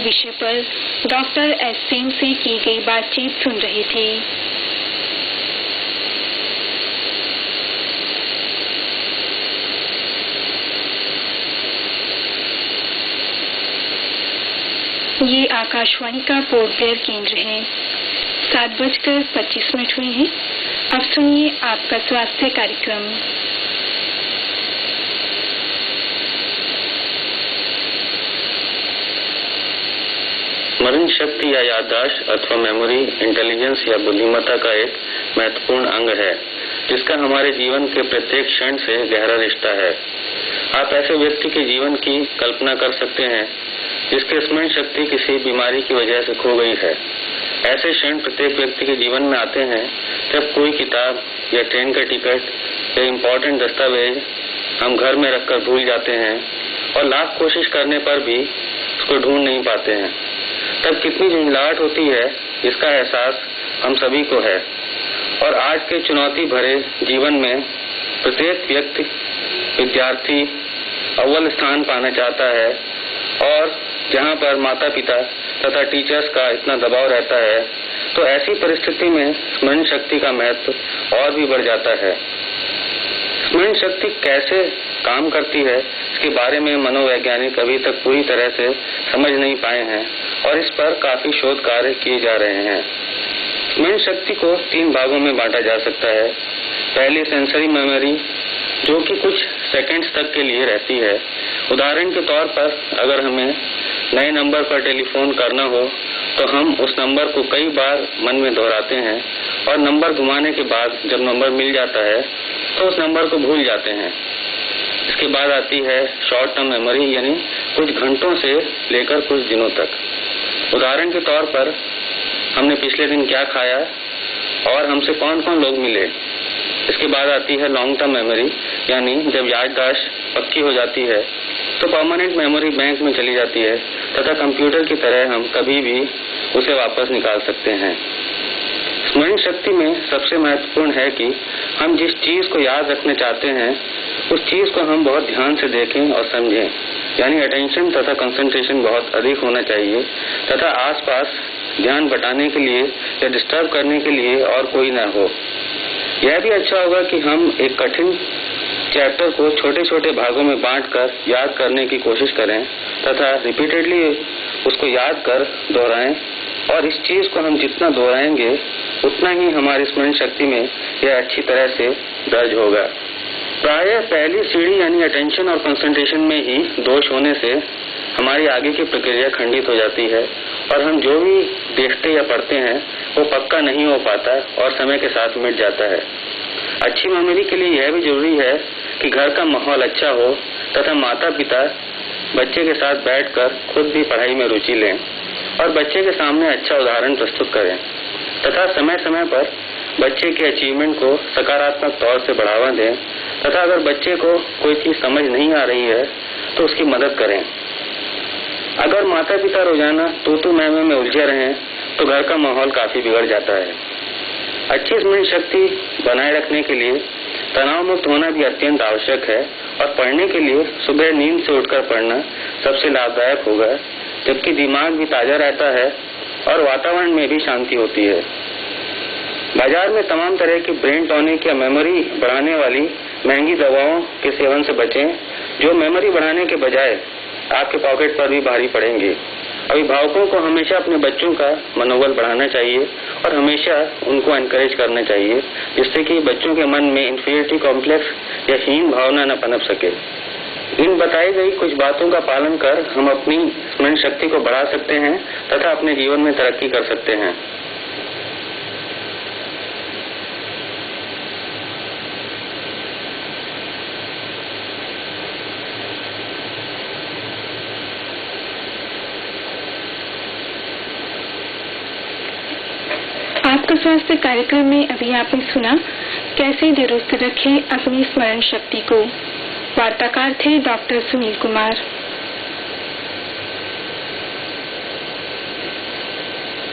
विषय पर doctor S Sen से की गई बातचीत सुन रहे थे। ये आकाशवाणी का पोर्ट ब्लेयर केंद्र है। 7:25 हुए हैं। अब सुनिए आपका स्वास्थ्य कार्यक्रम। स्मरण शक्ति या याददाश्त अथवा मेमोरी इंटेलिजेंस या बुद्धिमत्ता का एक महत्वपूर्ण अंग है, जिसका हमारे जीवन के प्रत्येक क्षण से गहरा रिश्ता है। आप ऐसे व्यक्ति के जीवन की कल्पना कर सकते हैं जिसकी स्मरण शक्ति किसी बीमारी की वजह से खो गई है। ऐसे क्षण प्रत्येक व्यक्ति के जीवन में आते हैं जब कोई किताब या ट्रेन का टिकट या इम्पोर्टेंट दस्तावेज हम घर में रखकर भूल जाते हैं और लाख कोशिश करने पर भी उसको ढूंढ नहीं पाते हैं। तब कितनी झंझलाहट होती है, इसका एहसास हम सभी को है। और आज के चुनौती भरे जीवन में प्रत्येक व्यक्ति, विद्यार्थी अव्वल स्थान पाना चाहता है और जहां पर माता पिता तथा टीचर्स का इतना दबाव रहता है, तो ऐसी परिस्थिति में स्मरण शक्ति का महत्व और भी बढ़ जाता है। स्मरण शक्ति कैसे काम करती है, इसके बारे में मनोवैज्ञानिक अभी तक पूरी तरह से समझ नहीं पाए हैं और इस पर काफी शोध कार्य किए जा रहे हैं। स्मरण शक्ति को 3 भागों में बांटा जा सकता है। पहली सेंसरी मेमोरी, जो कि कुछ सेकंड्स तक के लिए रहती है। उदाहरण के तौर पर अगर हमें नए नंबर पर टेलीफोन करना हो तो हम उस नंबर को कई बार मन में दोहराते हैं और नंबर घुमाने के बाद जब नंबर मिल जाता है तो उस नंबर को भूल जाते हैं। इसके बाद आती है शॉर्ट टर्म मेमोरी, यानी कुछ घंटों से लेकर कुछ दिनों तक। उदाहरण के तौर पर हमने पिछले दिन क्या खाया और हमसे कौन कौन लोग मिले। इसके बाद आती है लॉन्ग टर्म मेमोरी, यानी जब याददाश्त पक्की हो जाती है तो परमानेंट मेमोरी बैंक में चली जाती है तथा कंप्यूटर की तरह हम कभी भी उसे वापस निकाल सकते हैं। स्मरण शक्ति में सबसे महत्वपूर्ण है कि हम जिस चीज को याद रखना चाहते हैं उस चीज को हम बहुत ध्यान से देखें और समझें, यानी अटेंशन तथा कंसंट्रेशन बहुत अधिक होना चाहिए तथा आसपास ध्यान बटाने के लिए या डिस्टर्ब करने के लिए और कोई न हो। यह भी अच्छा होगा कि हम एक कठिन चैप्टर को छोटे छोटे भागों में बांटकर याद करने की कोशिश करें तथा रिपीटेडली उसको याद कर दोहराएं, और इस चीज को हम जितना दोहराएंगे उतना ही हमारी स्मरण शक्ति में यह अच्छी तरह से दर्ज होगा। प्रायः पहली सीढ़ी यानी अटेंशन और कंसंट्रेशन में ही दोष होने से हमारी आगे की प्रक्रिया खंडित हो जाती है और हम जो भी देखते या पढ़ते हैं वो पक्का नहीं हो पाता और समय के साथ मिट जाता है। अच्छी मेमोरी के लिए यह भी जरूरी है कि घर का माहौल अच्छा हो तथा माता पिता बच्चे के साथ बैठकर खुद भी पढ़ाई में रुचि लें और बच्चे के सामने अच्छा उदाहरण प्रस्तुत करें तथा समय समय पर बच्चे के अचीवमेंट को सकारात्मक तौर से बढ़ावा दें तथा अगर बच्चे को कोई चीज समझ नहीं आ रही है तो उसकी मदद करें। अगर माता पिता रोजाना तू मैं में उलझे रहें तो घर का माहौल काफी बिगड़ जाता है। अच्छी स्मरण शक्ति बनाए रखने के लिए तनाव मुक्त होना भी अत्यंत आवश्यक है और पढ़ने के लिए सुबह नींद से उठकर पढ़ना सबसे लाभदायक होगा, जबकि दिमाग भी ताजा रहता है और वातावरण में भी शांति होती है। बाजार में तमाम तरह की ब्रेन टॉनिक या मेमोरी बढ़ाने वाली महंगी दवाओं के सेवन से बचें, जो मेमोरी बढ़ाने के बजाय आपके पॉकेट पर भी भारी पड़ेंगे। अभिभावकों को हमेशा अपने बच्चों का मनोबल बढ़ाना चाहिए और हमेशा उनको एनकरेज करना चाहिए, जिससे कि बच्चों के मन में इंफीरियरिटी कॉम्प्लेक्स या हीन भावना न पनप सके। इन बताई गई कुछ बातों का पालन कर हम अपनी स्मरण शक्ति को बढ़ा सकते हैं तथा अपने जीवन में तरक्की कर सकते हैं। आपका स्वास्थ्य कार्यक्रम में अभी आपने सुना कैसे दुरुस्त रखें अपनी स्मरण शक्ति को। वार्ताकार थे डॉक्टर सुनील कुमार।